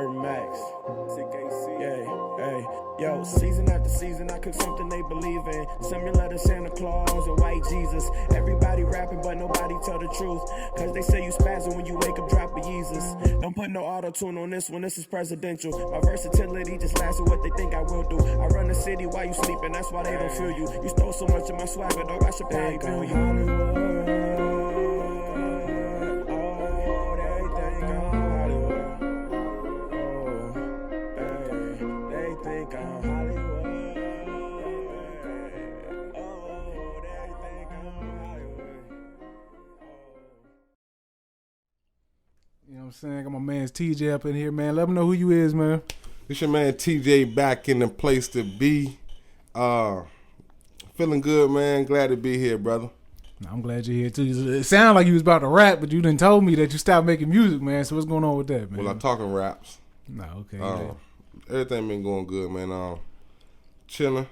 Max. Yeah, hey. Yo, season after season, I cook something they believe in. Similar to Santa Claus or White Jesus. Everybody rapping, but nobody tell the truth. Cause they say you spazzing when you wake up, drop a Yeezus. Don't put no auto-tune on this one, this is presidential. My versatility just lasts with what they think I will do. I run the city while you sleeping, that's why they don't feel you. You stole so much of my swagger, dog, I should probably bill you. Hollywood. You know what I'm saying? Got my man TJ up in here, man. Let me know who you is, man. This your man TJ back in the place to be. Feeling good, man. Glad to be here, brother. I'm glad you're here, too. It sounded like you was about to rap, but you didn't told me that you stopped making music, man. So what's going on with that, man? Well, I'm talking raps. No, okay. Everything been going good, man. Chilling.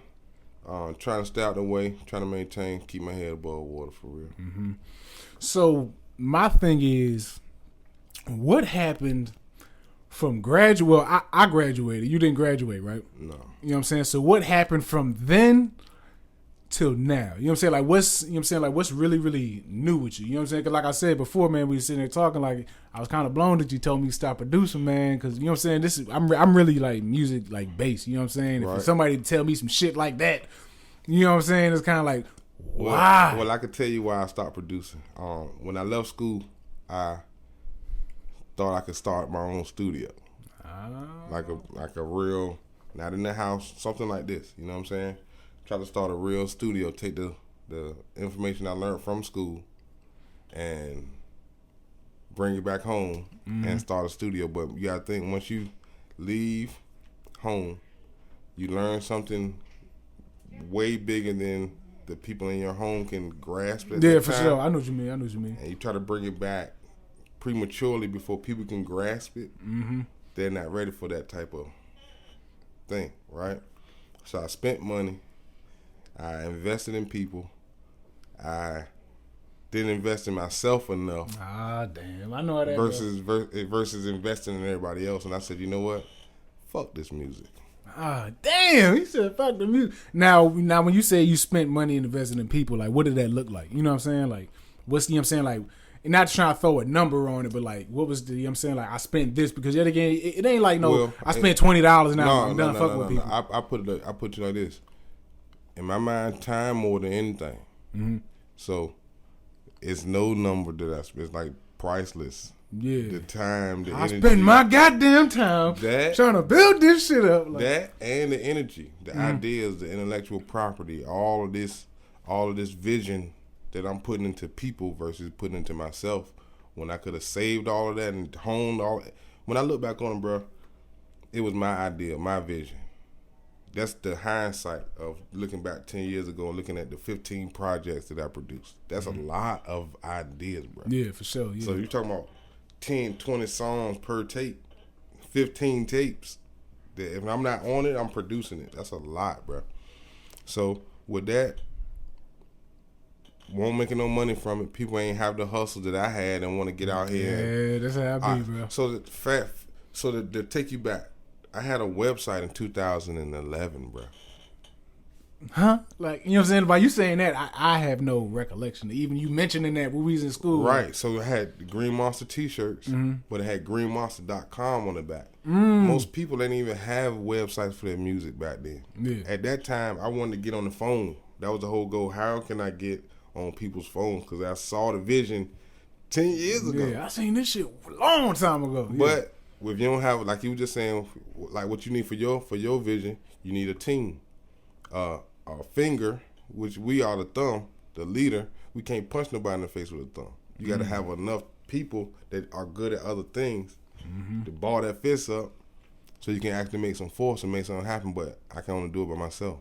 Trying to stay out the way. Trying to maintain, keep my head above water, for real. Mm-hmm. So my thing is, what happened from graduate? Well, I graduated. You didn't graduate, right? No. You know what I'm saying? So what happened from then till now? You know what I'm saying? Like what's really, really new with you? You know what I'm saying? Cause like I said before, man, we were sitting there talking, like I was kind of blown that you told me to stop producing, man. Cause you know what I'm saying? I'm really like music, like bass. You know what I'm saying? Right. If somebody tell me some shit like that, you know what I'm saying? It's kind of like, why? Well, I could tell you why I stopped producing. When I left school, I thought I could start my own studio. Like a real, not in the house, something like this. You know what I'm saying? Try to start a real studio, take the information I learned from school and bring it back home and start a studio. But you gotta think, once you leave home, you learn something way bigger than the people in your home can grasp at Yeah, for sure. I know what you mean. And you try to bring it back prematurely before people can grasp it. Mm-hmm. They're not ready for that type of thing, right? So I spent money. I invested in people. I didn't invest in myself enough. Damn. I know how that versus investing in everybody else. And I said, you know what? Fuck this music. Damn. He said, fuck the music. Now, when you say you spent money and invested in people, like, what did that look like? You know what I'm saying? Like, what's, you know what I'm saying? Like, and not trying to throw a number on it, but like, what was the, you know what I'm saying? Like, I spent this because yet again, it ain't like, I spent $20 now. I'm done fucking with people. I put you like this. In my mind, time more than anything. Mm-hmm. So it's no number that I spend. It's like priceless. Yeah. The time, the energy. I spend my goddamn time trying to build this shit up. Like, that and the energy, the ideas, the intellectual property, all of this vision that I'm putting into people versus putting into myself, when I could have saved all of that and honed all. When I look back on it, bro, it was my idea, my vision. That's the hindsight of looking back 10 years ago and looking at the 15 projects that I produced. That's a lot of ideas, bro. Yeah, for sure. Yeah. So you're talking about 10, 20 songs per tape, 15 tapes. That if I'm not on it, I'm producing it. That's a lot, bro. So with that, won't make no money from it. People ain't have the hustle that I had and want to get out here. Yeah, that's how I be, bro. So to take you back, I had a website in 2011, bro. Huh? Like, you know what I'm saying? By you saying that, I have no recollection. Even you mentioning that when we was in school. Right. So it had the Green Monster t-shirts, but it had greenmonster.com on the back. Mm. Most people didn't even have websites for their music back then. Yeah. At that time, I wanted to get on the phone. That was the whole goal. How can I get on people's phones? Because I saw the vision 10 years ago. Yeah, I seen this shit a long time ago. Yeah. But if you don't have, like you were just saying, like what you need for your vision, you need a team. A finger, which we are the thumb, the leader. We can't punch nobody in the face with a thumb. You got to have enough people that are good at other things to ball that fist up so you can actually make some force and make something happen, but I can only do it by myself.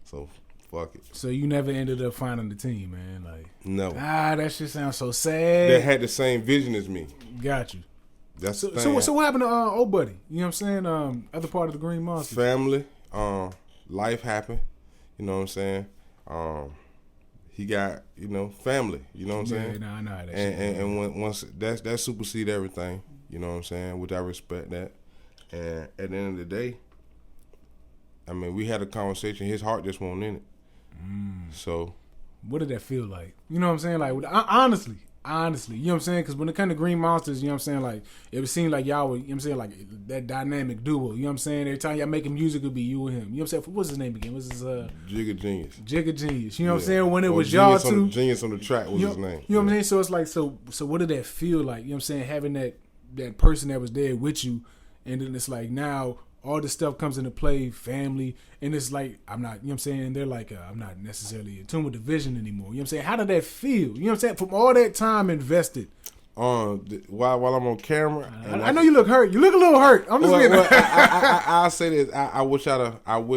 So, fuck it. So you never ended up finding the team, man? Like, no. That shit sounds so sad. They had the same vision as me. Got you. That's the thing. So what happened to old buddy? You know what I'm saying? Other part of the Green Monster. Family. Life happened. You know what I'm saying? He got, family. You know what I'm saying? Yeah, I know how that and once that supersede everything. You know what I'm saying? Which I respect that. And at the end of the day, I mean, we had a conversation. His heart just wasn't in it. So, what did that feel like? You know what I'm saying? Like, honestly, you know what I'm saying? Because when it comes to Green Monsters, you know what I'm saying? Like, it would seem like y'all were, you know what I'm saying? Like, that dynamic duo, you know what I'm saying? Every time y'all making music, it would be you and him. You know what I'm saying? What's his name again? What's his, Jigga Genius. Jigga Genius. You know what I'm saying? When it was y'all Genius two. Genius on the track was his name. You know what I'm saying? So it's like, so what did that feel like? You know what I'm saying? Having that person that was there with you, and then it's like now all this stuff comes into play, family, and it's like, I'm not, you know what I'm saying? And they're like, I'm not necessarily in tune with the vision anymore. You know what I'm saying? How did that feel? You know what I'm saying? From all that time invested. While I'm on camera. I know you look hurt. You look a little hurt. I'm just being I'll say this. I wish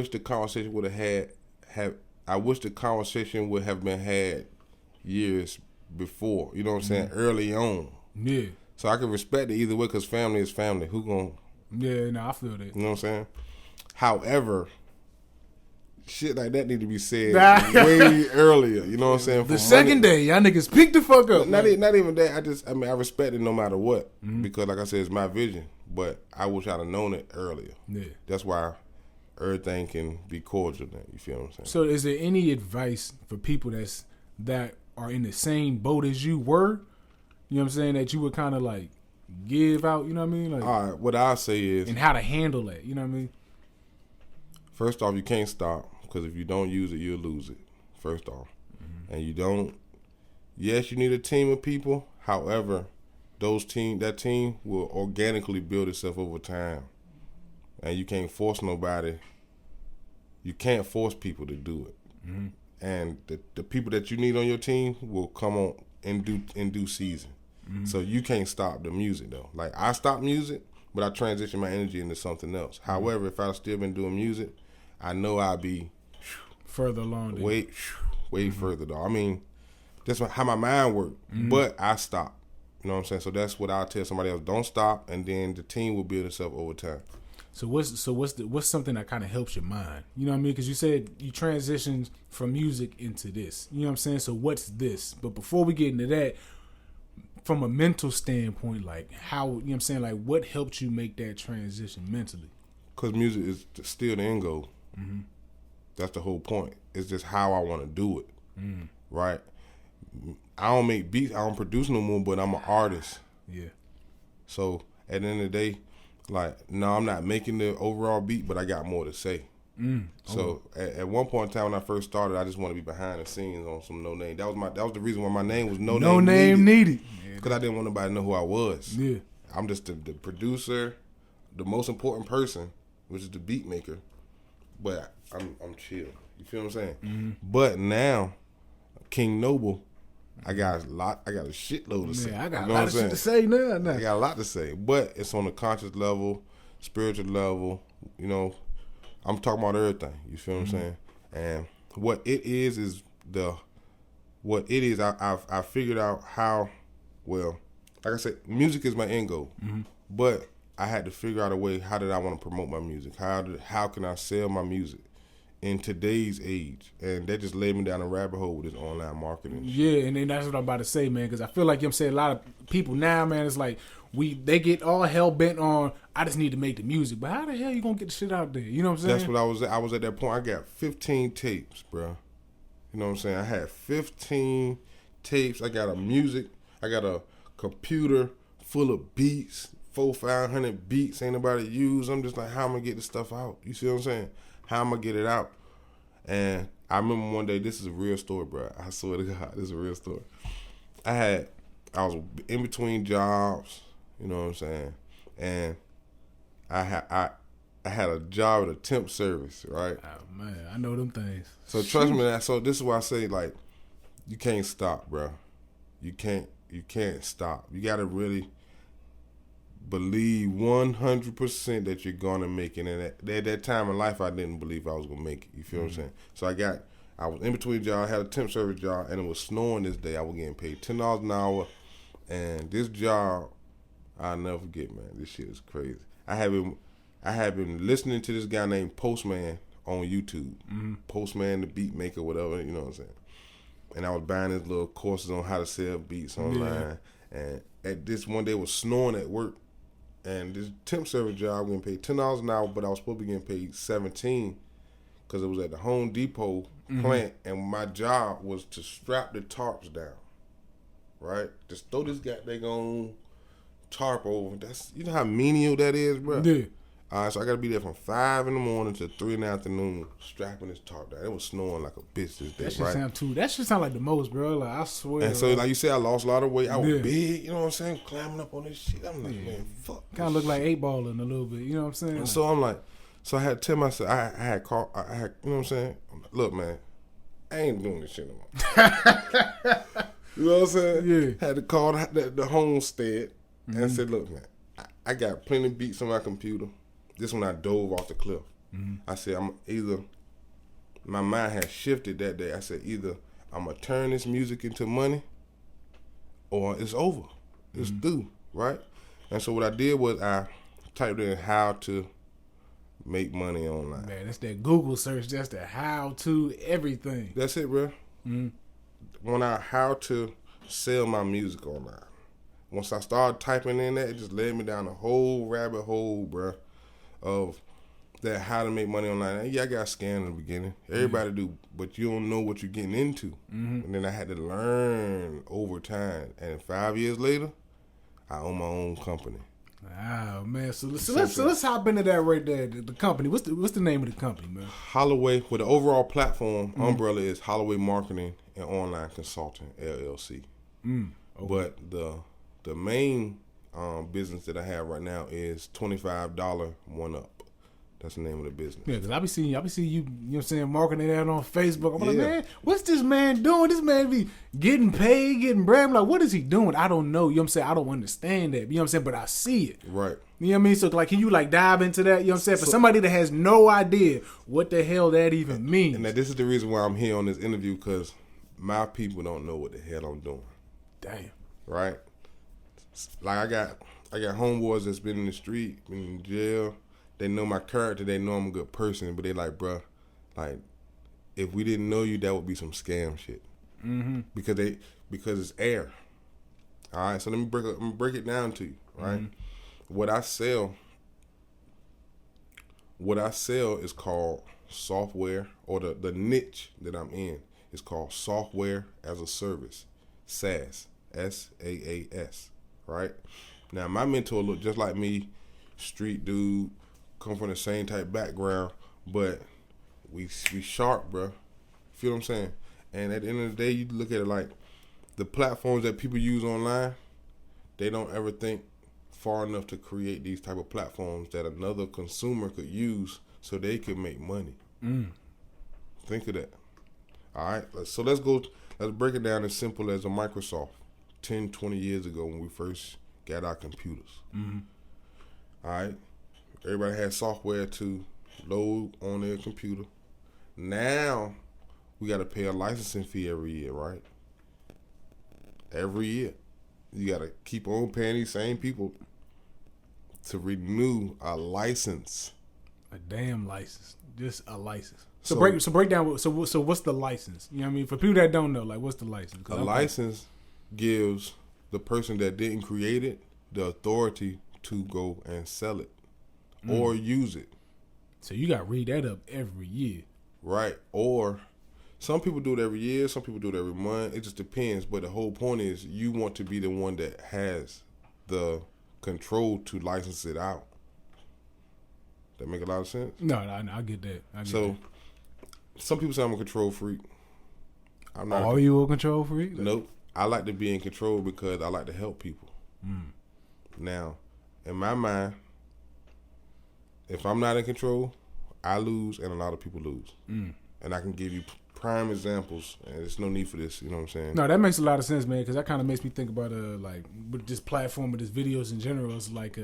the conversation would I wish the conversation would have been had years before. You know what I'm saying? Early on. Yeah. So I can respect it either way because family is family. Who gonna... Yeah, no, I feel that. You know what I'm saying? However, shit like that need to be said way earlier. You know what I'm saying? The second day, y'all niggas pick the fuck up. Not even that. I respect it no matter what. Because like I said, it's my vision. But I wish I'd have known it earlier. Yeah. That's why everything can be cordial then. You feel what I'm saying? So is there any advice for people that are in the same boat as you were? You know what I'm saying? That you would kind of like give out, you know what I mean? Like, all right, what I say is... And how to handle that, you know what I mean? First off, you can't stop, because if you don't use it, you'll lose it, first off. And you don't... Yes, you need a team of people. However, that team will organically build itself over time. And you can't force nobody. You can't force people to do it. And the people that you need on your team will come on in due season. So you can't stop the music though. Like I stopped music, but I transitioned my energy into something else. However, if I'd still been doing music, I know I'd be further along. Way further though. I mean, that's how my mind worked. But I stopped. You know what I'm saying? So that's what I'll tell somebody else. Don't stop, and then the team will build itself over time. So what's something that kind of helps your mind? You know what I mean? Because you said you transitioned from music into this. You know what I'm saying? So what's this? But before we get into that, from a mental standpoint, like how, you know what I'm saying, like what helped you make that transition mentally? Because music is still the end goal. That's the whole point. It's just how I want to do it, right? I don't make beats, I don't produce no more, but I'm an artist. Yeah. So at the end of the day, like, no, I'm not making the overall beat, but I got more to say. So at one point in time when I first started, I just want to be behind the scenes on some No Name. That was the reason why my name was No Name Needed. Because I didn't want nobody to know who I was. Yeah. I'm just the producer, the most important person, which is the beat maker. But I'm chill. You feel what I'm saying? But now, King Noble, I got a shitload to say. I got a lot of shit to say now. I got a lot to say. But it's on a conscious level, spiritual level, you know. I'm talking about everything. You feel what I'm saying? And what it is I figured out how, well, like I said, music is my end goal. But I had to figure out a way, how did I want to promote my music? How can I sell my music in today's age? And that just led me down a rabbit hole with this online marketing. Yeah, and then that's what I'm about to say, man, because I feel like, you know what I'm saying, a lot of people now, man, it's like, they get all hell bent on, I just need to make the music. But how the hell you gonna get the shit out there? You know what I'm saying? That's what I was at. I was at that point. I got 15 tapes, bro. You know what I'm saying? I had 15 tapes. I got a computer full of beats, 400-500 beats. Ain't nobody use. I'm just like, how am I gonna get this stuff out? You see what I'm saying? How am I gonna get it out? And I remember one day, this is a real story, bro. I swear to God, this is a real story. I was in between jobs. You know what I'm saying? And I had a job at a temp service, right? Oh man, I know them things. So trust me, so this is why I say, like, you can't stop, bro. You can't stop. You gotta really believe 100% that you're gonna make it. And at that time in life, I didn't believe I was gonna make it. You feel what I'm saying? So I was in between jobs, I had a temp service job, and it was snowing this day. I was getting paid $10 an hour, and this job, I'll never forget, man. This shit is crazy. I have been listening to this guy named Postman on YouTube. Postman, the beat maker, whatever, you know what I'm saying? And I was buying his little courses on how to sell beats online. Yeah. And at this one day, it was snowing at work. And this temp service job, getting paid $10 an hour, but I was supposed to be getting paid $17 because it was at the Home Depot plant, and my job was to strap the tarps down, right? Just throw this goddamn tarp over. That's, you know how menial that is, bro? Yeah. All right, so I got to be there from 5 in the morning to 3 in the afternoon strapping this tarp down. It was snowing like a bitch this day, That should sound like the most, bro. Like, I swear. And so, like you said, I lost a lot of weight. I was big, you know what I'm saying? Climbing up on this shit. I'm like, man, fuck. Kind of look like 8-balling a little bit, you know what I'm saying? And so I'm like, so I had to tell myself, I had, you know what I'm saying? Look, man, I ain't doing this shit no more. You know what I'm saying? Yeah. Had to call the homestead and said, look, man, I got plenty of beats on my computer. This when I dove off the cliff. I said, my mind had shifted that day. I said, either I'm going to turn this music into money or it's over. It's through, right? And so what I did was I typed in how to make money online. Man, that's that Google search. That's the how to everything. That's it, bro. How to sell my music online. Once I started typing in that, it just led me down a whole rabbit hole, bro, of that how to make money online. Yeah, I got scammed in the beginning. Everybody do, but you don't know what you're getting into. And then I had to learn over time. And 5 years later, I own my own company. Oh man, so let's hop into that right there. The company. What's the name of the company, man? Holloway. With the overall platform umbrella is Holloway Marketing and Online Consulting LLC. Okay. But the main business that I have right now is $25 one up. That's the name of the business. Yeah, because I be seeing you, you know what I'm saying, marketing that on Facebook. I'm like, man, what's this man doing? This man be getting paid, getting bread. I'm like, what is he doing? I don't know. You know what I'm saying? I don't understand that. You know what I'm saying? But I see it. Right. You know what I mean? So, like, can you, like, dive into that? You know what I'm saying? For somebody that has no idea what the hell that even means. And this is the reason why I'm here on this interview, because my people don't know what the hell I'm doing. Damn. Right? Like, I got homeboys that's been in the street, been in jail. They know my character. They know I'm a good person. But they like, bruh, like, if we didn't know you, that would be some scam shit. Because it's air. All right? So let me break it down to you, right? What I sell is called software, or the niche that I'm in is called software as a service, SaaS, SaaS, right? Now, my mentor look just like me, street dude, come from the same type background, but we sharp, bro. Feel what I'm saying? And at the end of the day, you look at it like the platforms that people use online, they don't ever think far enough to create these type of platforms that another consumer could use so they could make money. Think of that. All right, so let's break it down as simple as a Microsoft 10, 20 years ago when we first got our computers. All right, everybody had software to load on their computer. Now we got to pay a licensing fee every year, right? Every year. You got to keep on paying these same people to renew a license. A damn license. Just a license. So break down. So what's the license? You know what I mean? For people that don't know, like, what's the license? A license gives the person that didn't create it the authority to go and sell it or use it. So you got to read that up every year. Right. Or some people do it every year. Some people do it every month. It just depends. But the whole point is you want to be the one that has the control to license it out. That make a lot of sense? No, I get that. Some people say I'm a control freak. I'm not. Are you a control freak? Nope. I like to be in control because I like to help people. Now, in my mind, if I'm not in control, I lose and a lot of people lose. And I can give you prime examples, and there's no need for this, you know what I'm saying? No, that makes a lot of sense, man, because that kind of makes me think about like with this platform, with this videos in general. It's like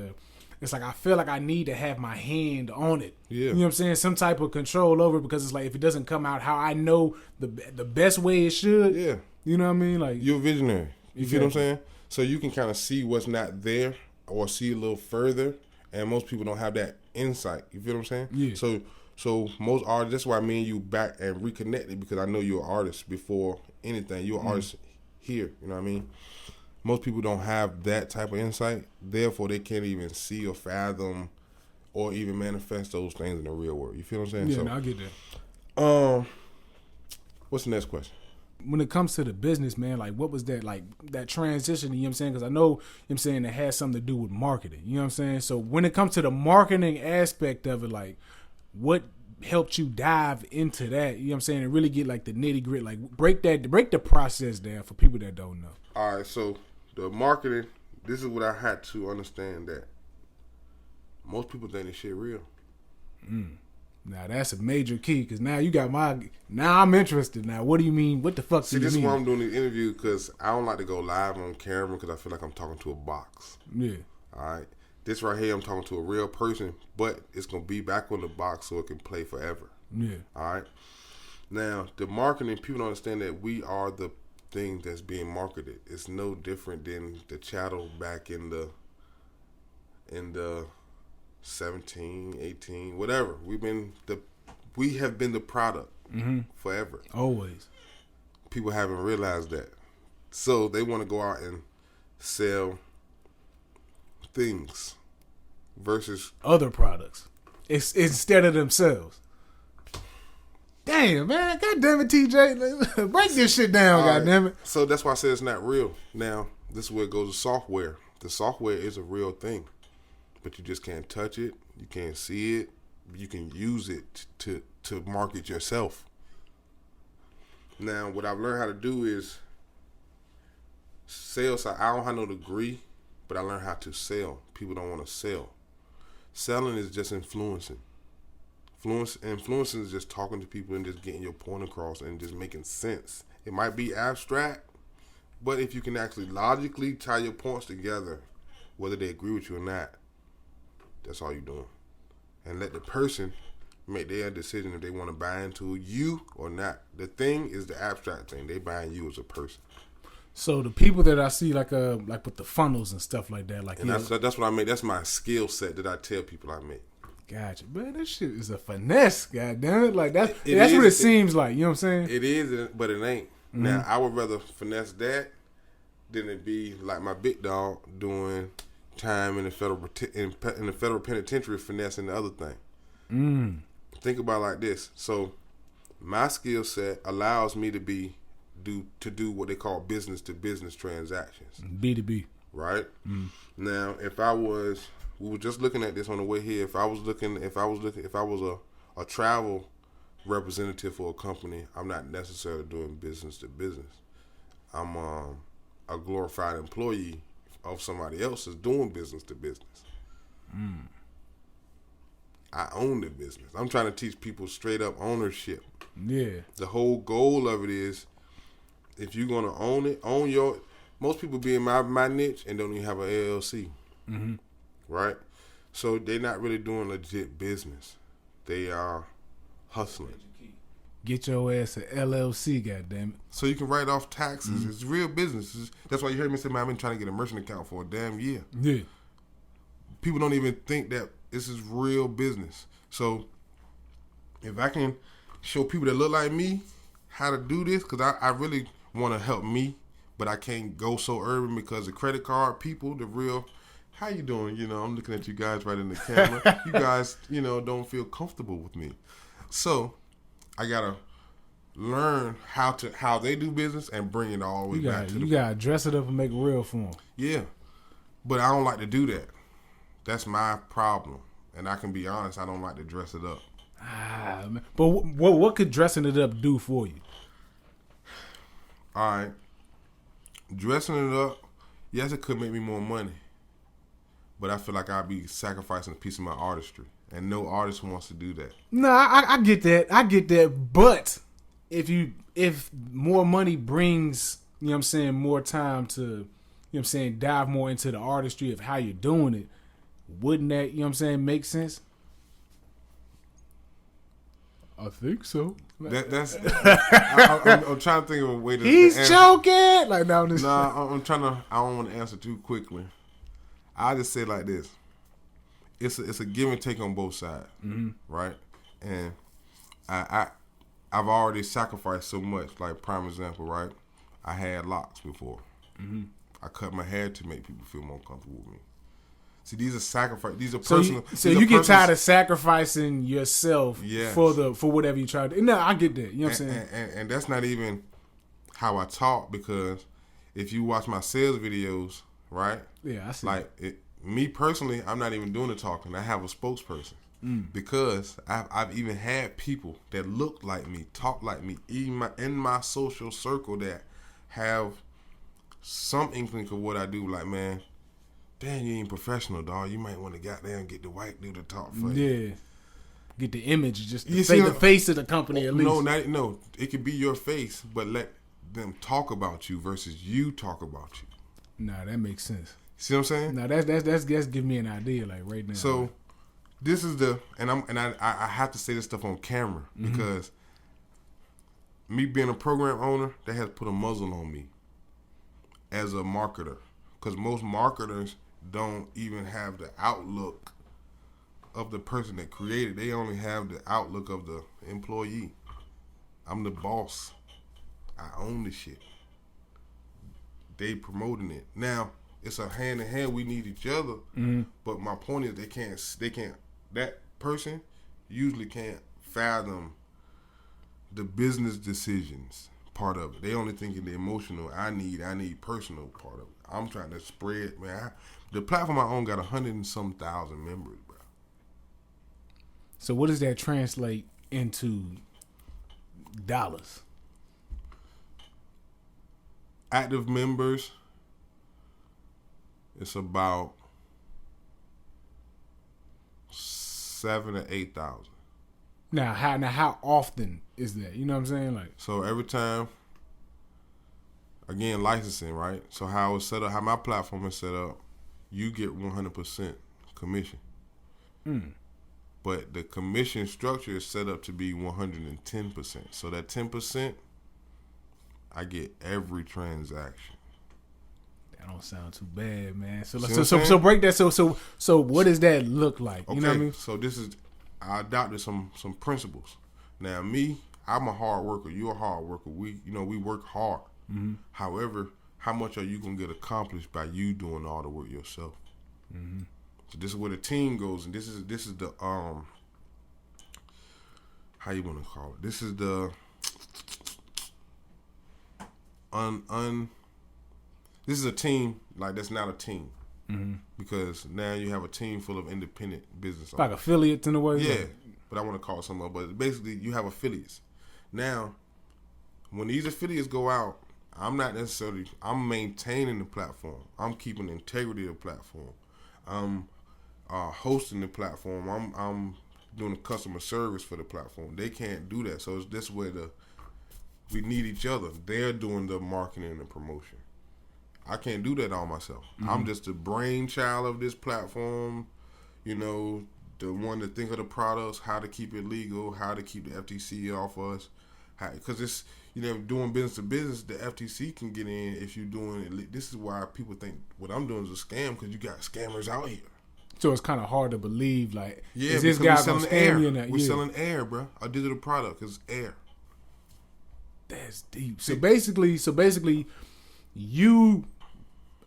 I feel like I need to have my hand on it. Yeah. You know what I'm saying? Some type of control over it, because it's like if it doesn't come out how I know the best way it should. Yeah. You know what I mean? Like, you're a visionary. You exactly. feel what I'm saying? So you can kind of see what's not there or see a little further, and most people don't have that insight. You feel what I'm saying? Yeah. So most artists, that's why me and you back and reconnected, because I know you're an artist before anything. You're an artist here, you know what I mean? most people don't have that type of insight. Therefore, they can't even see or fathom or even manifest those things in the real world. You feel what I'm saying? Yeah, So, no, I get that. What's the next question? When it comes to the business, man, like what was that like that transition, you know what I'm saying? Because I know, you know what I'm saying, it has something to do with marketing, you know what I'm saying? So when it comes to the marketing aspect of it, like what helped you dive into that, you know what I'm saying, and really get like the nitty gritty, like break the process down for people that don't know. All right, so the marketing, this is what I had to understand, that most people think this shit real. Now that's a major key, because now you got now I'm interested. Now what do you mean? What the fuck do you mean? See, this is why I'm doing this interview, because I don't like to go live on camera because I feel like I'm talking to a box. Yeah. All right. This right here, I'm talking to a real person, but it's going to be back on the box so it can play forever. Yeah. All right. Now, the marketing, people don't understand that we are the thing that's being marketed. It's no different than the chattel back in the 17, 18, whatever. We have been the product forever. Always. People haven't realized that. So they want to go out and sell things versus other products. It's instead of themselves. Damn, man. God damn it, TJ. Break this shit down, god damn it. So that's why I said it's not real. Now, this is where it goes to software. The software is a real thing, but you just can't touch it. You can't see it. You can use it to market yourself. Now, what I've learned how to do is sales. I don't have no degree, but I learned how to sell. People don't want to sell. Selling is just influencing. Influencing is just talking to people and just getting your point across and just making sense. It might be abstract, but if you can actually logically tie your points together, whether they agree with you or not, that's all you're doing. And let the person make their decision if they want to buy into you or not. The thing is the abstract thing. They buying you as a person. So the people that I see like with the funnels and stuff like that, like, and that's what I make. That's my skill set that I tell people I make. Gotcha, man. This shit is a finesse, goddamn it. Like that's what it seems like. You know what I'm saying? It is, but it ain't. Mm-hmm. Now I would rather finesse that than it be like my big dog doing time in the federal penitentiary, finessing the other thing. Think about it like this. So my skill set allows me to do what they call business to business transactions. B2B. Right? Now, we were just looking at this on the way here. If I was a travel representative for a company, I'm not necessarily doing business to business. I'm a glorified employee of somebody else is doing business to business. I own the business. I'm trying to teach people straight up ownership. Yeah. The whole goal of it is, if you're gonna own it, own your. Most people be in my niche and don't even have an LLC, right? So they're not really doing legit business. They are hustling. Get your ass an LLC, goddammit. So you can write off taxes. It's real business. That's why you heard me say, man, I've been trying to get a merchant account for a damn year. Yeah. People don't even think that this is real business. So if I can show people that look like me how to do this, because I really want to help me, but I can't go so urban because the credit card people, the real, how you doing? You know, I'm looking at you guys right in the camera. You guys, don't feel comfortable with me. So I gotta learn how they do business and bring it all the way back to you gotta dress it up and make it real for them. Yeah, but I don't like to do that. That's my problem, and I can be honest. I don't like to dress it up. Man. But what could dressing it up do for you? All right, dressing it up, yes, it could make me more money, but I feel like I'd be sacrificing a piece of my artistry. And no artist wants to do that. No, I get that. But if more money brings, you know what I'm saying, more time to, you know what I'm saying, dive more into the artistry of how you're doing it, wouldn't that, you know what I'm saying, make sense? I think so. That's. I'm trying to think of a way to. He's joking. Like now, I'm trying to. I don't want to answer too quickly. I just say it like this. It's a give and take on both sides, right? And I've already sacrificed so much. Like prime example, right? I had locks before. I cut my hair to make people feel more comfortable with me. See, these are sacrifice. These are So personal. you get tired of sacrificing yourself for whatever you try to. No, I get that. You know what I'm saying? And that's not even how I talk, because if you watch my sales videos, right? Yeah, I see. Like me personally, I'm not even doing the talking. I have a spokesperson because I've even had people that look like me, talk like me, in my social circle that have some inkling of what I do. Like, man, damn, you ain't professional, dog. You might want to goddamn get the white dude to talk for you. Yeah. Get the image, just the face of the company at least. No. It could be your face, but let them talk about you versus you talk about you. Nah, that makes sense. See what I'm saying? Nah, that's giving me an idea, like right now. So this is I have to say this stuff on camera because me being a program owner, that has put a muzzle on me as a marketer. Because most marketers don't even have the outlook of the person that created. They only have the outlook of the employee. I'm the boss. I own the shit. They promoting it. Now, it's a hand in hand. We need each other. But my point is they can't, that person usually can't fathom the business decisions part of it. They only thinking the emotional, I need personal part of it. I'm trying to spread, man. The platform I own got 100 and some thousand members, bro. So what does that translate into dollars? Active members, it's about 7,000 to 8,000. Now how often is that? You know what I'm saying? Like, so every time, again, licensing, right? So how it's set up, how my platform is set up, you get 100% commission. But the commission structure is set up to be 110%. So that 10%, I get every transaction. That don't sound too bad, man. So break that. So what does that look like? You know what I mean? So I adopted some principles. Now me, I'm a hard worker. You're a hard worker. We work hard. However, how much are you gonna get accomplished by you doing all the work yourself? So this is where the team goes, and this is the how you want to call it? This is the this is a team, like that's not a team. Because now you have a team full of independent business owners. Like affiliates in a way? Yeah, but I want to call it something else. But basically, you have affiliates. Now, when these affiliates go out, I'm maintaining the platform. I'm keeping the integrity of the platform. I'm hosting the platform. I'm doing the customer service for the platform. They can't do that. So this is where we need each other. They're doing the marketing and the promotion. I can't do that all myself. I'm just the brainchild of this platform, the one to think of the products, how to keep it legal, how to keep the FTC off us. Because it's, doing business to business, the FTC can get in if you're doing it. This is why people think what I'm doing is a scam, because you got scammers out here. So it's kind of hard to believe, like, yeah, is this guy going to scam you or not? We're selling air, bro. A digital product is air. That's deep. So basically, you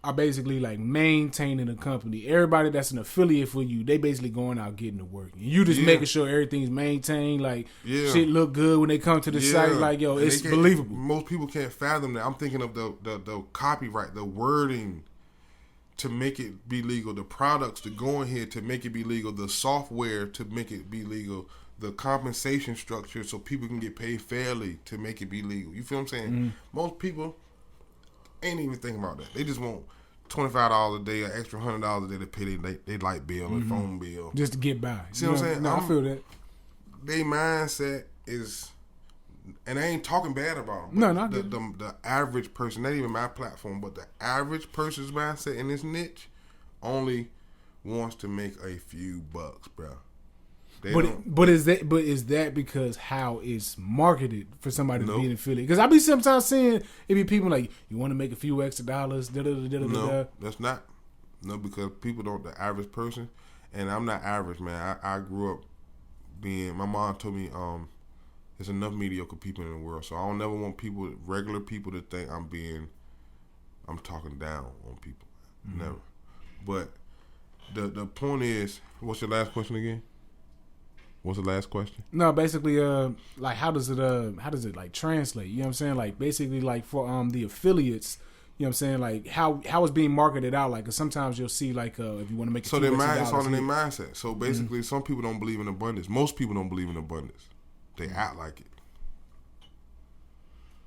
are basically like maintaining a company. Everybody that's an affiliate for you, they basically going out getting to work. And you just making sure everything's maintained, like shit look good when they come to the site. Like, yo, and it's believable. Most people can't fathom that. I'm thinking of the copyright, the wording to make it be legal, the products to go in here to make it be legal, the software to make it be legal, the compensation structure so people can get paid fairly to make it be legal. You feel what I'm saying? Most people ain't even thinking about that. They just want $25 a day, an extra $100 a day to pay their light bill and phone bill. Just to get by. See what I'm saying? No, I feel that. Their mindset is, and I ain't talking bad about them. No, not the average person, not even my platform, but the average person's mindset in this niche only wants to make a few bucks, bro. But is that because how it's marketed for somebody to be an affiliate? Because I be sometimes seeing it be people like, you want to make a few extra dollars. No, that's not. No, because people don't. The average person, and I'm not average, man. I grew up being. My mom told me, there's enough mediocre people in the world, so I don't never want regular people, to think I'm being I'm talking down on people. Never. But the point is, what's your last question again? What's the last question? No, basically, like how does it like translate? You know what I'm saying? Like basically, like for the affiliates, you know what I'm saying? Like how it's being marketed out. Like, cause sometimes you'll see like if you want to make so their mind, it's all in their mindset. So basically, some people don't believe in abundance. Most people don't believe in abundance. They act like it.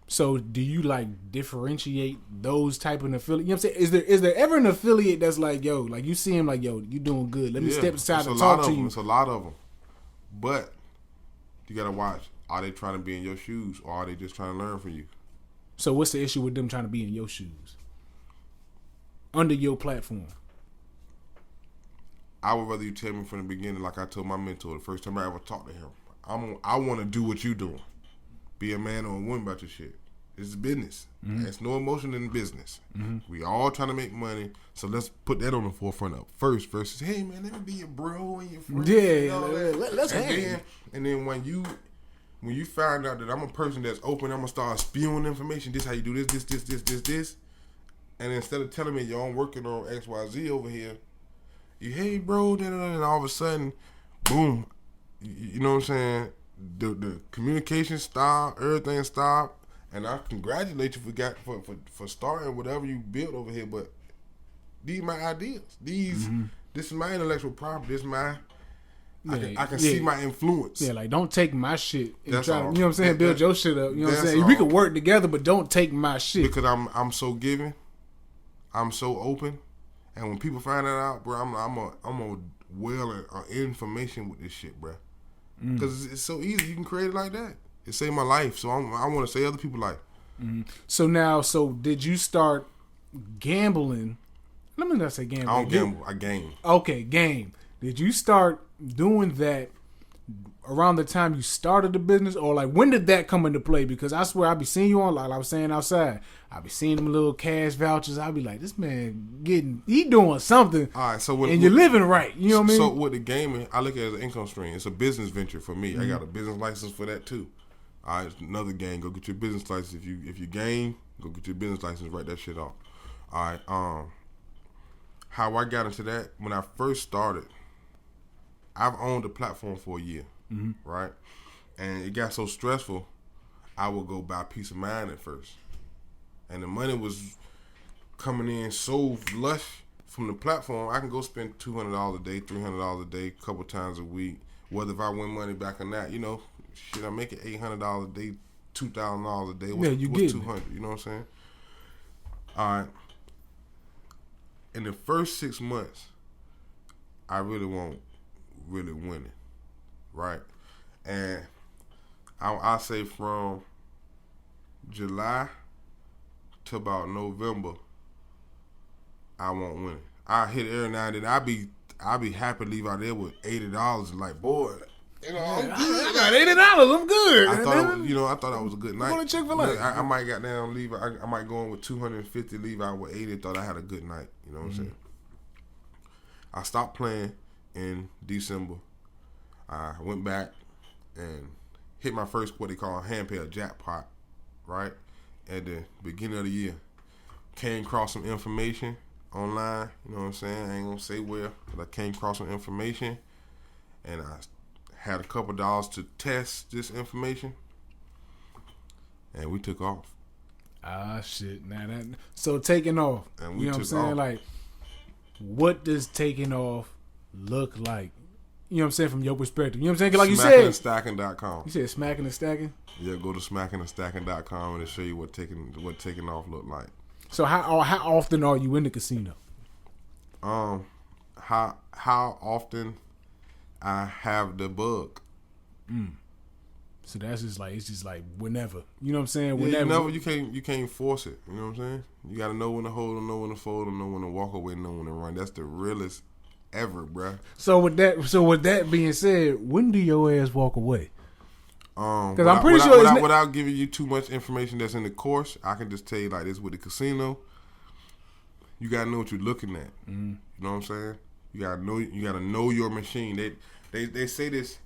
So do you like differentiate those type of affiliate? You know what I'm saying? Is there ever an affiliate that's like, yo, like you see him like, yo, you doing good. Let me step aside to talk to you. It's a lot of them. But you gotta watch. Are they trying to be in your shoes, or are they just trying to learn from you? So what's the issue with them trying to be in your shoes, under your platform? I would rather you tell me from the beginning, like I told my mentor the first time I ever talked to him. I want to do what you doing. Be a man or a woman about your shit. It's business. There's no emotion in business. We all trying to make money, so let's put that on the forefront up first. Versus, hey man, let me be your bro and your friend. Yeah, let's hang. And then when you find out that I'm a person that's open, I'm gonna start spewing information. This how you do this. And instead of telling me, yo, I'm working on XYZ over here, you hey bro, and all of a sudden, boom, you know what I'm saying? The communication stopped, everything stopped. And I congratulate you for starting whatever you built over here. But these are my ideas. This is my intellectual property. This is my. I can see my influence. Yeah, like don't take my shit and That's try to, all. you know what I'm saying, build your shit up. You know what I'm saying? all. We could work together, but don't take my shit. Because I'm so giving, I'm so open, and when people find that out, bro, I'm a well of information with this shit, bro. Because it's so easy. You can create it like that. It saved my life, so I want to save other people's life. So did you start gambling? Let me not say gambling. I don't gamble. I game. Okay, game. Did you start doing that around the time you started the business, or like when did that come into play? Because I swear I be seeing you on, like I was saying outside, I be seeing them little cash vouchers. I be like, this man he doing something. All right, so you're living right. You know what I mean? So with the gaming, I look at it as an income stream. It's a business venture for me. I got a business license for that too. All right, it's another game. Go get your business license. If you game, go get your business license. Write that shit off. All right. How I got into that when I first started, I've owned the platform for a year, right? And it got so stressful, I would go buy peace of mind at first, and the money was coming in so lush from the platform. I can go spend $200 a day, $300 a day, a couple times a week. Whether if I win money back or not, you know. Shit, I'm making $800 a day, $2,000 a day. What's $200? You know what I'm saying? All right. In the first 6 months, I really won't really win it, right? And I say from July to about November, I won't win it. I hit it every now and then. I be happy to leave out there with $80 and like, boy. You know, I'm good. I got $80. I'm good. I thought that was a good night. Go to Chick-fil-A. I might got down, leave. I might go in with 250, leave out with 80. Thought I had a good night. You know what I'm saying? I stopped playing in December. I went back and hit my first what they call a handheld jackpot, right? At the beginning of the year. Came across some information online. You know what I'm saying? I ain't gonna say where, but I came across some information, and I had a couple dollars to test this information, and we took off. Ah, shit. Now that so taking off. And we you know what I'm took saying? off. Like, what does taking off look like? You know what I'm saying, from your perspective. You know what I'm saying? Like you said, SmackingandStacking.com. You said smacking and stacking? Yeah, go to SmackingandStacking.com and it'll show you what taking off look like. So how often are you in the casino? How often I have the bug. So that's just like, it's just like whenever. You know what I'm saying? Yeah, Whenever. you can't force it. You know what I'm saying? You gotta know when to hold, know when to fold, know when to walk away, know when to run. That's the realest ever, bruh. So with that being said, when do your ass walk away? Because I'm pretty sure without giving you too much information that's in the course, I can just tell you like this: with the casino, you gotta know what you're looking at. You know what I'm saying? You gotta know your machine. They say this.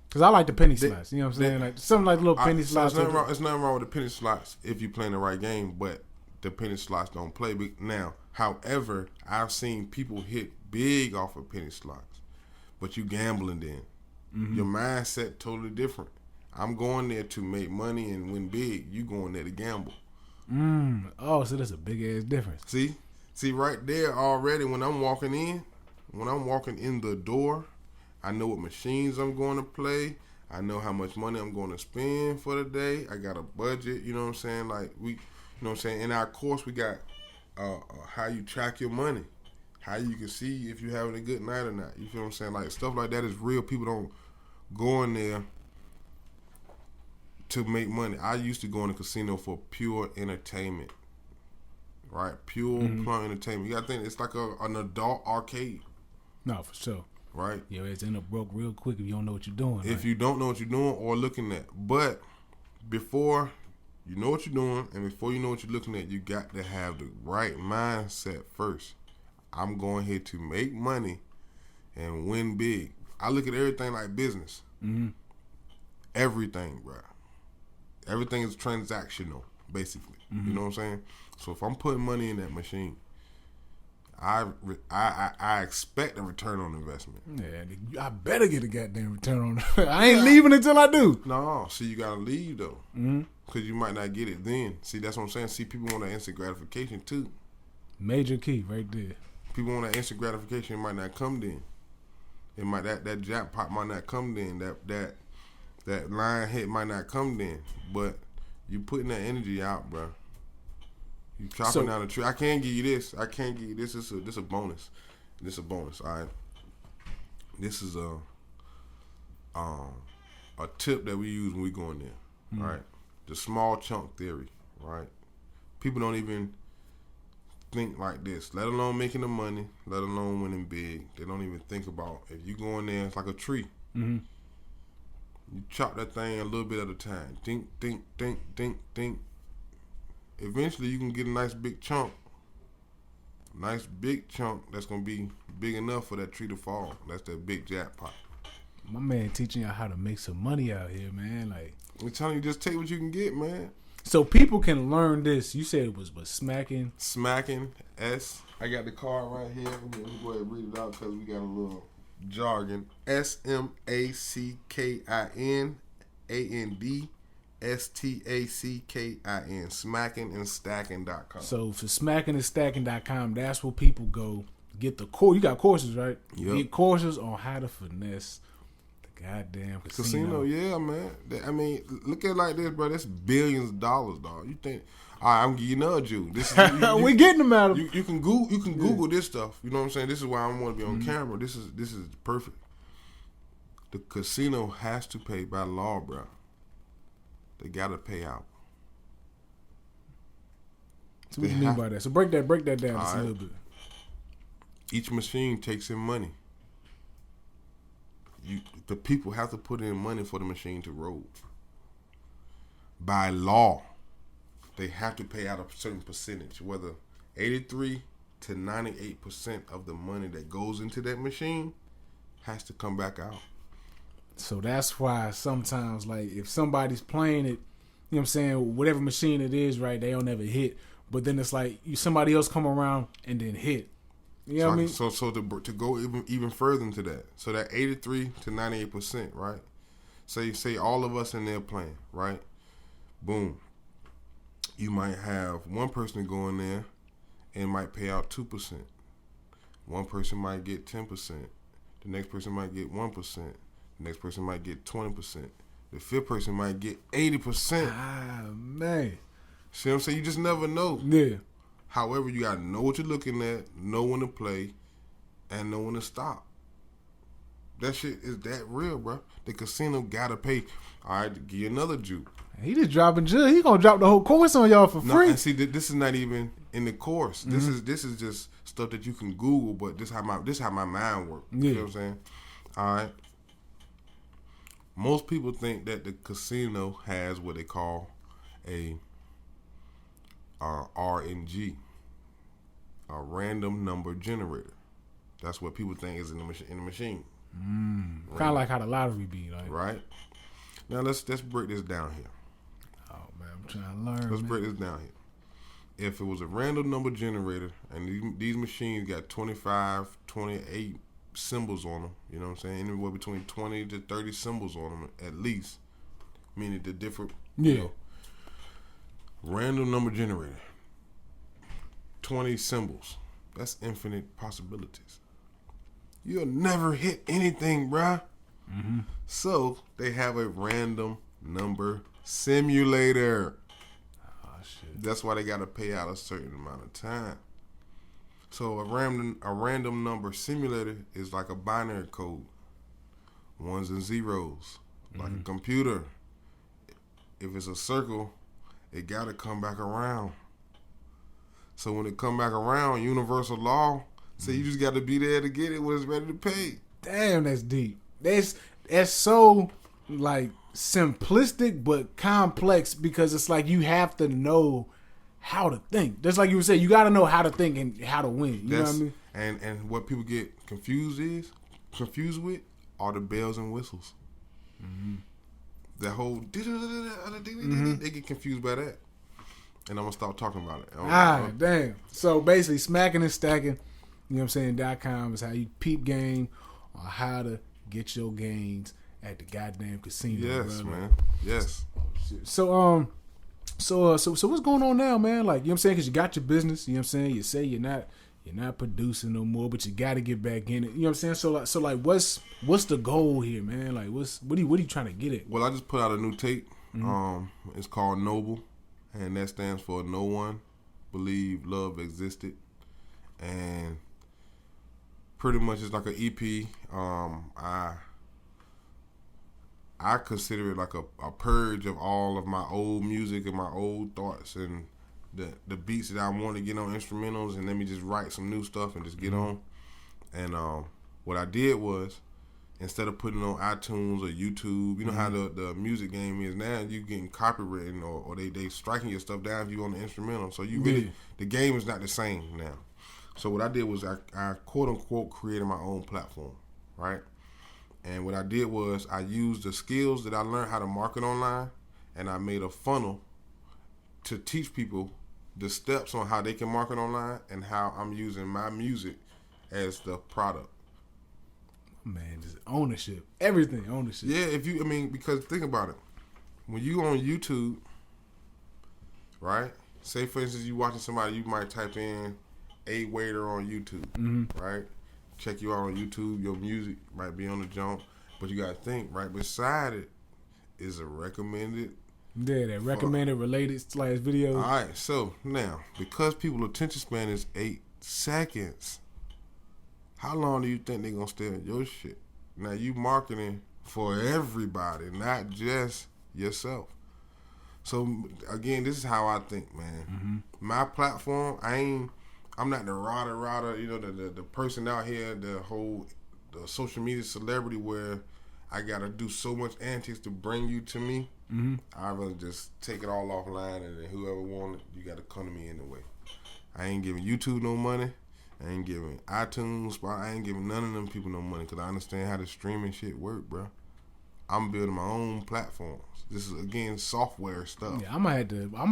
Because I like the penny slots. You know what I'm saying? Like something like little penny slots. There's nothing wrong with the penny slots if you're playing the right game. But the penny slots don't play. But now, however, I've seen people hit big off of penny slots, but you gambling then. Mm-hmm. Your mindset totally different. I'm going there to make money and win big. You going there to gamble. Oh, so that's a big ass difference. See right there already when I'm walking in the door, I know what machines I'm going to play. I know how much money I'm going to spend for the day. I got a budget, you know what I'm saying? Like you know what I'm saying? In our course, we got how you track your money, how you can see if you're having a good night or not. You feel what I'm saying? Like stuff like that is real. People don't go in there to make money. I used to go in the casino for pure entertainment, right? Pure entertainment. You got to think it's like an adult arcade. No, for sure. Right? Your ass end up broke real quick if you don't know what you're doing. If you don't know what you're doing or looking at. But before you know what you're doing and before you know what you're looking at, you got to have the right mindset first. I'm going here to make money and win big. I look at everything like business. Mm-hmm. Everything, bro. Everything is transactional, basically. Mm-hmm. You know what I'm saying? So if I'm putting money in that machine, I expect a return on investment. Yeah, I better get a goddamn return on it. I ain't leaving until I do. No, see, you gotta leave though, because you might not get it then. See, that's what I'm saying. See, people want that instant gratification too. Major key right there. People want that instant gratification. It might not come then. It might that jackpot might not come then. That line hit might not come then. But you putting that energy out, bro. You chopping down the tree. I can't give you this. I can't give you this. This is a bonus. This is a bonus. All right. This is a tip that we use when we go in there. Right. The small chunk theory. Right. People don't even think like this. Let alone making the money. Let alone winning big. They don't even think about if you go in there. It's like a tree. Mm-hmm. You chop that thing a little bit at a time. Think. Eventually, you can get a nice big chunk. Nice big chunk that's going to be big enough for that tree to fall. That's that big jackpot. My man teaching y'all how to make some money out here, man. Like I'm telling you, just take what you can get, man. So people can learn this. You said it was smacking. Smacking, S. I got the card right here. Let me go ahead and read it out because we got a little jargon. SMACKIN AND smacking and stacking.com. So for smackingandstacking.com, that's where people go get the course. You got courses, right? Yep. Get courses on how to finesse the goddamn casino. Yeah, man. I mean, look at it like this, bro. That's billions of dollars, dog. You think? All right, I'm giving you another Jew. This is we getting them out of. You can Google this stuff. You know what I'm saying? This is why I want to be on camera. This is perfect. The casino has to pay by law, bro. They gotta pay out. So what do you mean by that? So break that down just a little bit. Each machine takes in money. The people have to put in money for the machine to roll. By law, they have to pay out a certain percentage, whether 83 to 98% of the money that goes into that machine has to come back out. So that's why sometimes, like, if somebody's playing it, you know what I'm saying, whatever machine it is, right, they don't ever hit. But then it's like somebody else come around and then hit. You know what I mean? So to go even further into that, so that 83 to 98%, right? Say all of us in there playing, right? Boom. You might have one person go in there and might pay out 2%. One person might get 10%. The next person might get 1%. The next person might get 20%. The fifth person might get 80%. Ah, man. See what I'm saying? You just never know. Yeah. However, you got to know what you're looking at, know when to play, and know when to stop. That shit is that real, bro. The casino got to pay. All right, give you another Jew. He just dropping Jill. He going to drop the whole course on y'all for free. No, and see, this is not even in the course. Mm-hmm. This is just stuff that you can Google, but this how my mind works. Yeah. You know what I'm saying? All right. Most people think that the casino has what they call a RNG, a random number generator. That's what people think is in the machine. Kind of like how the lottery be, like. Right. Now let's break this down here. Oh man, I'm trying to learn. Let's break this down here. if it was a random number generator and these machines got 25, 28 symbols on them, you know what I'm saying? Anywhere between 20 to 30 symbols on them at least, meaning the different, you know, random number generator, 20 symbols. That's infinite possibilities. You'll never hit anything, bruh. Mm-hmm. So they have a random number simulator. Shit. That's why they got to pay out a certain amount of time. So a random number simulator is like a binary code, ones and zeros, like a computer. If it's a circle, it got to come back around. So when it come back around, universal law, so you just got to be there to get it when it's ready to pay. Damn, that's deep. That's so like simplistic but complex, because it's like you have to know how to think. Just like you were saying, you got to know how to think and how to win. You know what I mean? And what people get confused with are the bells and whistles. Mm-hmm. The whole they get confused by that. And I'm gonna stop talking about it. Damn. So basically, smacking and stacking, you know what I'm saying, .com is how you peep game on how to get your gains at the goddamn casino. Yes, brother. Man. Yes. So what's going on now, man? Like, you know what I'm saying? Because you got your business, you know what I'm saying? You say you're not producing no more, but you got to get back in it. You know what I'm saying? So what's the goal here, man? Like, what are you trying to get at? Well, I just put out a new tape. Mm-hmm. It's called Noble, and that stands for No One Believed Love Existed. And pretty much it's like an EP. I consider it like a purge of all of my old music and my old thoughts and the beats that I want to get on instrumentals, and let me just write some new stuff and just get on. And what I did was, instead of putting it on iTunes or YouTube, you know how the music game is now, you getting copywritten or they striking your stuff down if you on the instrumental. So you really, the game is not the same now. So what I did was I quote unquote created my own platform, right? And what I did was I used the skills that I learned how to market online, and I made a funnel to teach people the steps on how they can market online and how I'm using my music as the product. Man, just ownership. Everything, ownership. Yeah, because think about it. When you on YouTube, right? Say, for instance, you watching somebody, you might type in a waiter on YouTube, right? Check you out on YouTube, your music might be on the jump, but you got to think, right beside it is a recommended. Yeah, that recommended related / videos. All right, so now, because people's attention span is 8 seconds, how long do you think they're going to stay on your shit? Now, you marketing for everybody, not just yourself. So, again, this is how I think, man. Mm-hmm. My platform, I'm not the rada, you know, the person out here, the social media celebrity where I got to do so much antics to bring you to me. Mm-hmm. I'd rather just take it all offline, and then whoever want it, you got to come to me anyway. I ain't giving YouTube no money. I ain't giving iTunes, I ain't giving none of them people no money because I understand how the streaming shit work, bro. I'm building my own platforms. This is, again, software stuff. Yeah, I might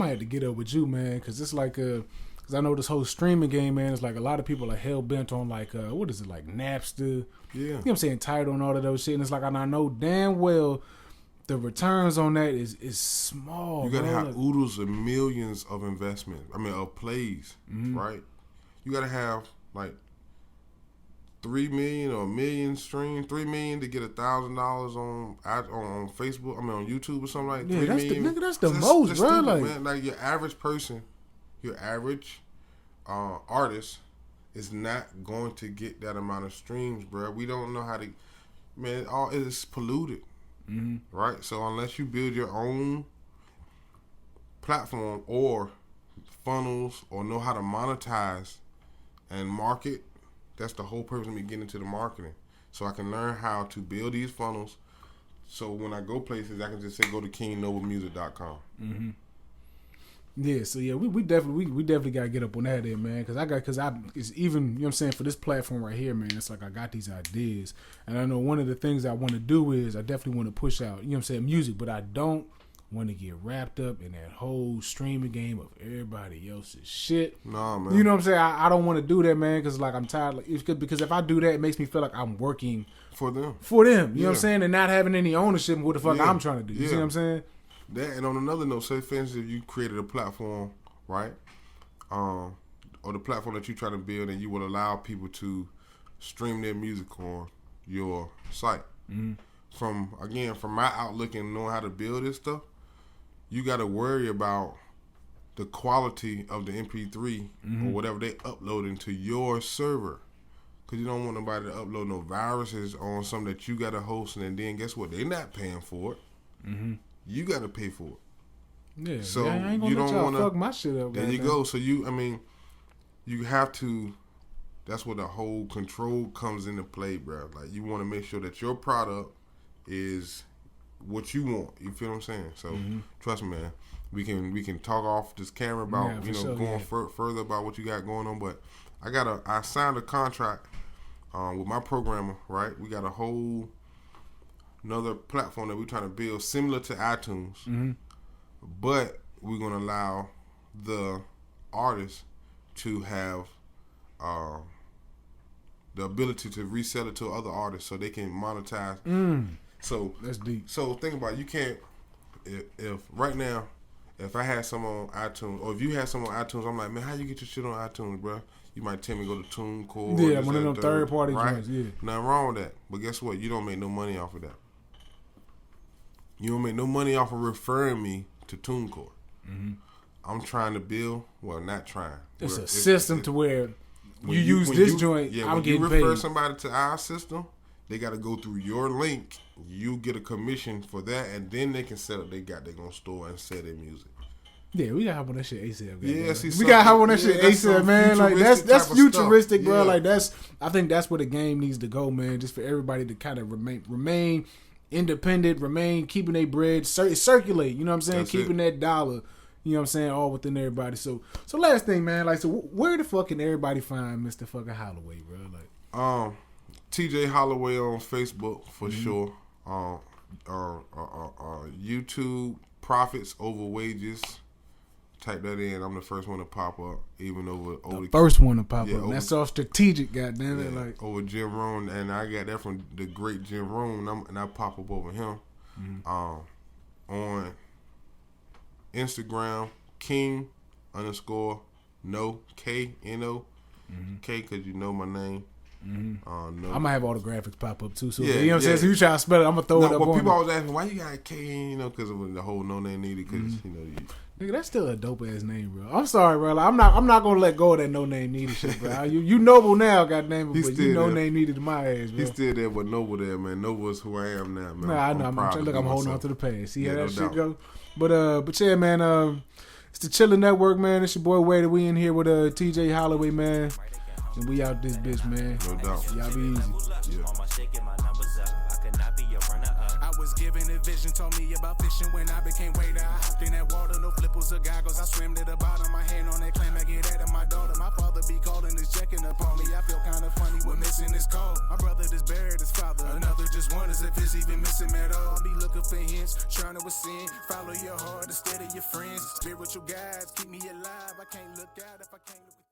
have to get up with you, man, because it's like because I know this whole streaming game, man, it's like a lot of people are hell bent on like what is it, like Napster? Yeah, you know what I'm saying, Tidal and all of those shit, and it's like, and I know damn well the returns on that is small. You gotta have oodles of millions of investment. Of plays, right? You gotta have like 3 million or a million streams, 3 million to get $1,000 on Facebook. On YouTube or something like that. Yeah, that's the most, bro. Stupid, like, man. Like your average person, your average artist is not going to get that amount of streams, bro. We don't know how to. Man, all it is polluted, right? So unless you build your own platform or funnels or know how to monetize and market, that's the whole purpose of me getting into the marketing. So I can learn how to build these funnels. So when I go places, I can just say go to KingNobleMusic.com. Mm-hmm. Yeah, so yeah, we definitely gotta get up on that there, man. Cause it's even, you know what I'm saying, for this platform right here, man. It's like I got these ideas, and I know one of the things I want to do is I definitely want to push out, you know what I'm saying, music, but I don't want to get wrapped up in that whole streaming game of everybody else's shit. Nah, man. You know what I'm saying? I don't want to do that, man, because like I'm tired. Like, because if I do that, it makes me feel like I'm working for them. You know what I'm saying? And not having any ownership of what the fuck I'm trying to do. You see what I'm saying? That, and on another note, say for instance, if you created a platform, right? Or the platform that you're trying to build, and you will allow people to stream their music on your site. Mm-hmm. From my outlook and knowing how to build this stuff, you got to worry about the quality of the MP3 or whatever they upload into your server. Because you don't want nobody to upload no viruses on something that you got to host, and then guess what? They're not paying for it. Mm-hmm. You got to pay for it. Yeah, so I ain't gonna let y'all fuck my shit up. There you go. So you have to. That's where the whole control comes into play, bro. Like you want to make sure that your product is what you want. You feel what I'm saying? So trust me, man. We can talk off this camera about going further about what you got going on. But I signed a contract with my programmer. Right, we got a whole another platform that we're trying to build similar to iTunes, but we're gonna allow the artists to have the ability to resell it to other artists so they can monetize. So that's deep. So think about it. You can't if right now if I had some on iTunes or if you had some on iTunes, I'm like, man, how you get your shit on iTunes, bro? You might tell me go to TuneCore. Yeah, one of them third party joints. Yeah, nothing wrong with that. But guess what? You don't make no money off of that. You don't make no money off of referring me to TuneCore. I'm trying to build. Well, not trying. It's a system to where you use this joint. Yeah, I'm when getting you refer paid. somebody to our system, they got to go through your link. You get a commission for that, and then they can set up. They're gonna store and sell their music. Yeah, we gotta have on that shit ASAP. Yeah, we gotta have on that shit ASAP, man. Like that's futuristic, bro. Like I think that's where the game needs to go, man. Just for everybody to kind of remain independent, remain keeping their bread, circulate. You know what I'm saying? Keeping that dollar. You know what I'm saying? All within everybody. So last thing, man. Like, so where the fuck can everybody find Mr. fucking Holloway, bro? Like, Tj Holloway on Facebook for sure. YouTube Profits Over Wages. Type that in. I'm the first one to pop up. Even over the first one to pop up. That's all strategic, goddamn it. Like over Jim Rohn, and I got that from the great Jim Rohn, and I pop up over him. On Instagram, King_No KNO K, because you know my name. No. I'm gonna have all the graphics pop up too. So you know what I'm saying. So you try to spell it, I'm gonna throw it up. Well, people always ask me why you got K, because of the whole no name needed. Because nigga, that's still a dope ass name, bro. I'm sorry, bro. Like, I'm not gonna let go of that no name needed shit, bro. You noble now, goddamn it, but you no name needed to my ass, bro. He's still there, but noble there, man. Noble is who I am now, man. Nah, I know. I'm holding on to the past. See how that shit go. But yeah, man. It's the Chln Network, man. It's your boy Wade. We in here with Tj Holloway, man. And we out this bitch, man. No doubt. Y'all be easy. I was given a vision, told me about fishing when I became waiter. I hopped in that water, no flippers or goggles. I swam to the bottom, my hand on that clam, I get at my daughter. My father be calling, is checking upon me. I feel kind of funny, we're missing his call. My brother just buried his father. Another just wonders if it's even missing at all. I be looking for hints, trying to ascend. Follow your heart instead of your friends. Spiritual guides keep me alive. I can't look out if I can't look.